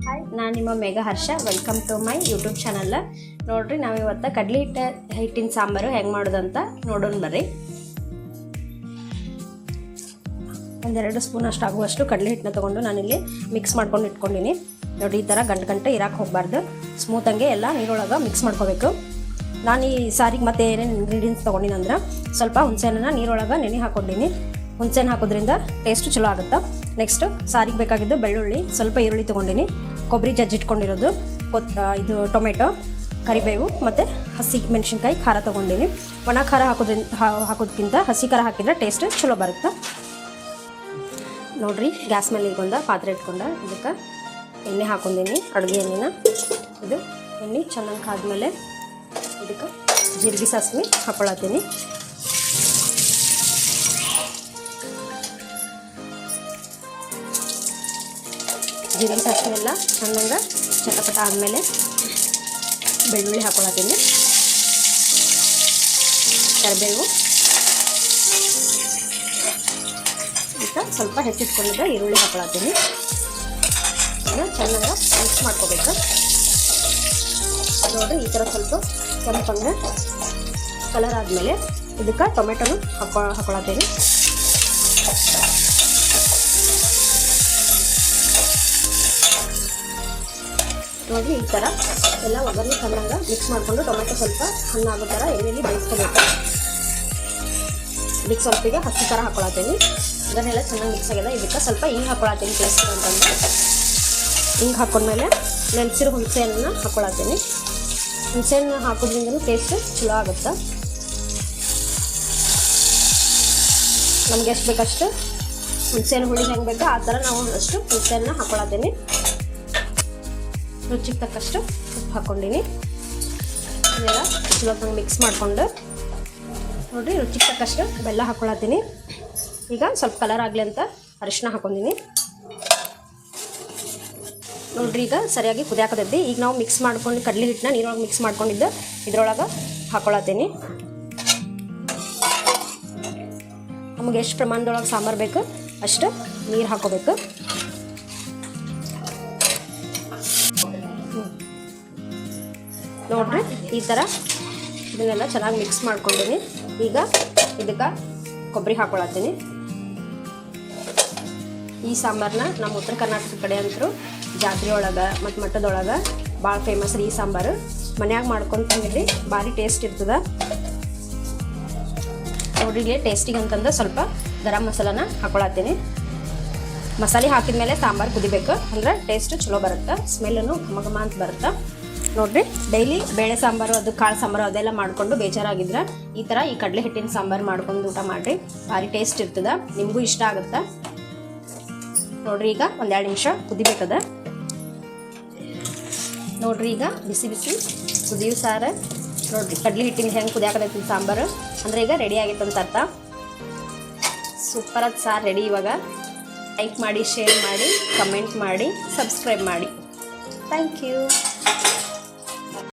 Hi, ನಾನು ನಿಮ್ಮ Megha Harsha. Welcome to my YouTube channel. ನೋಡ್ರಿ, ನಾವು ಇವತ್ತು ಕಡಲೆ ಹಿಟ್ಟಿನ ಸಾಂಬಾರು ಹೆಂಗೆ ಮಾಡೋದಂತ ನೋಡೋಣ ಬರ್ರಿ. ಒಂದೆರಡು ಸ್ಪೂನ್ ಅಷ್ಟು ಆಗುವಷ್ಟು ಕಡಲೆ ಹಿಟ್ಟನ್ನ ತೊಗೊಂಡು ನಾನಿಲ್ಲಿ ಮಿಕ್ಸ್ ಮಾಡ್ಕೊಂಡು ಇಟ್ಕೊಂಡಿನಿ. ನೋಡಿ, ಈ ಥರ ಗಂಟೆ ಇರಾಕೆ ಹೋಗಬಾರ್ದು. ಸ್ಮೂತಂಗೆ ಎಲ್ಲ ನೀರೊಳಗೆ ಮಿಕ್ಸ್ ಮಾಡ್ಕೋಬೇಕು. ನಾನು ಈ ಸಾರಿಗೆ ಮತ್ತೆ ಏನೇನು ಇಂಗ್ರೀಡಿಯೆಂಟ್ಸ್ ತೊಗೊಂಡಿನಿ ಅಂದ್ರೆ, ಸ್ವಲ್ಪ ಹುಣಸೆಹಣ್ಣನ್ನ ನೀರೊಳಗೆ ನೆನೆ ಹಾಕ್ಕೊಂಡಿನಿ. ಹುಣಸೆಹಣ್ಣು ಹಾಕೋದ್ರಿಂದ ಟೇಸ್ಟ್ ಚಲೋ ಆಗುತ್ತೆ. ನೆಕ್ಸ್ಟ್ ಸಾರಿಗೆ ಬೇಕಾಗಿದ್ದು ಬೆಳ್ಳುಳ್ಳಿ, ಸ್ವಲ್ಪ ಈರುಳ್ಳಿ ತೊಗೊಂಡಿನಿ, ಕೊಬ್ಬರಿ ಜಜ್ಜಿಟ್ಕೊಂಡಿರೋದು, ಇದು ಟೊಮೆಟೊ, ಕರಿಬೇವು ಮತ್ತು ಹಸಿ ಮೆಣಸಿನ್ಕಾಯಿ, ಖಾರ ತೊಗೊಂಡಿನಿ. ಒಣ ಖಾರ ಹಾಕೋದ್ಕಿಂತ ಹಸಿ ಖಾರ ಹಾಕಿದ್ರೆ ಟೇಸ್ಟ್ ಚಲೋ ಬರುತ್ತೆ. ನೋಡಿರಿ, ಗ್ಯಾಸ್ ಮೇಲೆ ಈಗೊಂದು ಪಾತ್ರೆ ಇಟ್ಕೊಂಡು ಇದಕ್ಕೆ ಎಣ್ಣೆ ಹಾಕೊಂಡಿನಿ, ಅಡುಗೆ ಎಣ್ಣೆನ. ಇದು ಎಣ್ಣೆ ಚೆನ್ನಾಗಿ ಕಾದ್ಮೇಲೆ ಇದಕ್ಕೆ ಜೀರಿಗೆ ಸಾಸಿವೆ ಹಾಕ್ಕೊಳತ್ತೀನಿ. ಜೀರಿಗೆ ಸಾಸಿವೆ ಎಲ್ಲ ಚೆನ್ನಾಗಿ ಚಟಪಟ ಆದಮೇಲೆ ಬೆಳ್ಳುಳ್ಳಿ ಹಾಕ್ಕೊಳತ್ತೀನಿ, ಕರಿಬೇವು, ಈಗ ಸ್ವಲ್ಪ ಹೆಚ್ಚಿಟ್ಕೊಂಡಿದ್ದ ಈರುಳ್ಳಿ ಹಾಕ್ಕೊಳತ್ತೀನಿ. ಇದನ್ನು ಚೆನ್ನಾಗಿ ಮಿಕ್ಸ್ ಮಾಡ್ಕೋಬೇಕು. ನೋಡಿರಿ, ಈ ಥರ ಸ್ವಲ್ಪ ಕೆಂಪಂಗೆ ಕಲರ್ ಆದಮೇಲೆ ಇದಕ್ಕೆ ಟೊಮೆಟೊನು ಹಾಕ್ಕೊಳತ್ತೀನಿ. ನೋಡಿ, ಈ ಥರ ಎಲ್ಲ ಒಗ್ಗರಣೆ ಚೆನ್ನಾಗಿ ಮಿಕ್ಸ್ ಮಾಡಿಕೊಂಡು ಟೊಮೆಟೊ ಸ್ವಲ್ಪ ಹಣ್ಣಾಗೋ ಥರ ಎಣ್ಣೆಯಲ್ಲಿ ಬೇಯಿಸ್ಕೋಬೇಕು. ಇದಕ್ಕೆ ಸ್ವಲ್ಪ ಈಗ ಹಸಿ ಥರ ಹಾಕ್ಕೊಳತ್ತೀನಿ. ಇದನ್ನೆಲ್ಲ ಚೆನ್ನಾಗಿ ಮಿಕ್ಸ್ ಆಗಿದೆ. ಇದಕ್ಕೆ ಸ್ವಲ್ಪ ಹಿಂಗೆ ಹಾಕ್ಕೊಳತ್ತೀನಿ, ಟೇಸ್ಟ್ ಅಂತಂದ್ರೆ. ಹಿಂಗೆ ಹಾಕೊಂಡ್ಮೇಲೆ ನೆನೆಸಿರೋ ಹುಣಸೆಹಣ್ಣನ್ನ ಹಾಕ್ಕೊಳತ್ತೀನಿ. ಹುಣಸೆಹಣ್ಣು ಹಾಕೋದ್ರಿಂದಲೂ ಟೇಸ್ಟ್ ಚಲೋ ಆಗುತ್ತೆ. ನಮ್ಗೆ ಎಷ್ಟು ಬೇಕಷ್ಟು ಹುಣಸೆಹಣ್ಣು ಹುಳಿ ಹೆಂಗೆ ಬೇಕೋ ಆ ಥರ ನಾವು ಅಷ್ಟು ಹುಣಸೆಹಣ್ಣನ್ನ ಹಾಕ್ಕೊಳತ್ತೀನಿ. ರುಚಿಗೆ ತಕ್ಕಷ್ಟು ಉಪ್ಪು ಹಾಕ್ಕೊಂಡಿನಿ. ಇದೆಲ್ಲ ಚಲೋ ಮಿಕ್ಸ್ ಮಾಡಿಕೊಂಡು ನೋಡಿರಿ, ರುಚಿಗೆ ತಕ್ಕಷ್ಟು ಬೆಲ್ಲ ಹಾಕ್ಕೊಳತ್ತೀನಿ. ಈಗ ಸ್ವಲ್ಪ ಕಲರ್ ಆಗಲಿ ಅಂತ ಅರಿಶಿನ ಹಾಕ್ಕೊಂಡಿನಿ. ನೋಡಿರಿ, ಈಗ ಸರಿಯಾಗಿ ಕುದಿಯಾಕತೈತಿ. ಈಗ ನಾವು ಮಿಕ್ಸ್ ಮಾಡ್ಕೊಂಡು ಕಡಲೆ ಹಿಟ್ಟನ್ನ ನೀರೊಳಗೆ ಮಿಕ್ಸ್ ಮಾಡ್ಕೊಂಡಿದ್ದು ಇದ್ರೊಳಗೆ ಹಾಕ್ಕೊಳತ್ತೀನಿ. ನಮಗೆ ಎಷ್ಟು ಪ್ರಮಾಣದೊಳಗೆ ಸಾಂಬಾರು ಬೇಕು ಅಷ್ಟು ನೀರು ಹಾಕೋಬೇಕು. ನೋಡಿರಿ, ಈ ಥರ ಇದನ್ನೆಲ್ಲ ಚೆನ್ನಾಗಿ ಮಿಕ್ಸ್ ಮಾಡ್ಕೊಂಡಿನಿ. ಈಗ ಇದಕ್ಕೆ ಕೊಬ್ಬರಿ ಹಾಕ್ಕೊಳತ್ತೀನಿ. ಈ ಸಾಂಬಾರನ್ನ ನಮ್ಮ ಉತ್ತರ ಕರ್ನಾಟಕ ಕಡೆ ಅಂತೂ ಜಾತ್ರೆ ಒಳಗೆ ಮತ್ತು ಮಠದೊಳಗೆ ಭಾಳ ಫೇಮಸ್ ರೀ ಈ ಸಾಂಬಾರು. ಮನ್ಯಾಗ ಮಾಡ್ಕೊಂಡು ತಿಂದಿರಿ, ಭಾರಿ ಟೇಸ್ಟ್ ಇರ್ತದೆ. ನೋಡಿರಿ, ಟೇಸ್ಟಿಗೆ ಅಂತಂದು ಸ್ವಲ್ಪ ಗರಂ ಮಸಾಲಾನ ಹಾಕ್ಕೊಳತ್ತೀನಿ. ಮಸಾಲೆ ಹಾಕಿದ ಮೇಲೆ ಸಾಂಬಾರು ಕುದಿಬೇಕು, ಅಂದ್ರೆ ಟೇಸ್ಟ್ ಚಲೋ ಬರುತ್ತೆ, ಸ್ಮೆಲ್ಲೂ ಘಮ ಅಂತ ಬರುತ್ತೆ. ನೋಡಿರಿ, ಡೈಲಿ ಬೇಳೆ ಸಾಂಬಾರು, ಅದು ಕಾಳು ಸಾಂಬಾರು ಅದೆಲ್ಲ ಮಾಡಿಕೊಂಡು ಬೇಜಾರಾಗಿದ್ರೆ ಈ ಥರ ಈ ಕಡಲೆ ಹಿಟ್ಟಿನ ಸಾಂಬಾರು ಮಾಡ್ಕೊಂಡು ಊಟ ಮಾಡಿರಿ, ಭಾರಿ ಟೇಸ್ಟ್ ಇರ್ತದೆ, ನಿಮಗೂ ಇಷ್ಟ ಆಗುತ್ತೆ. ನೋಡಿರಿ, ಈಗ ಒಂದೆರಡು ನಿಮಿಷ ಕುದಿಬೇಕದ. ನೋಡಿರಿ, ಈಗ ಬಿಸಿ ಬಿಸಿ ಕುದಿಯೋ ಸಾರು. ನೋಡಿರಿ, ಕಡಲೆ ಹಿಟ್ಟಿನ ಹೆಂಗೆ ಕುದಿಯಾಕತೈತಿ ಸಾಂಬಾರು ಅಂದರೆ ಈಗ ರೆಡಿ ಆಗಿತ್ತು ಅಂತ ಅರ್ಥ. ಸೂಪರಾದ ಸಾರು ರೆಡಿ. ಇವಾಗ ಲೈಕ್ ಮಾಡಿ, ಶೇರ್ ಮಾಡಿ, ಕಮೆಂಟ್ ಮಾಡಿ, ಸಬ್ಸ್ಕ್ರೈಬ್ ಮಾಡಿ. Thank you.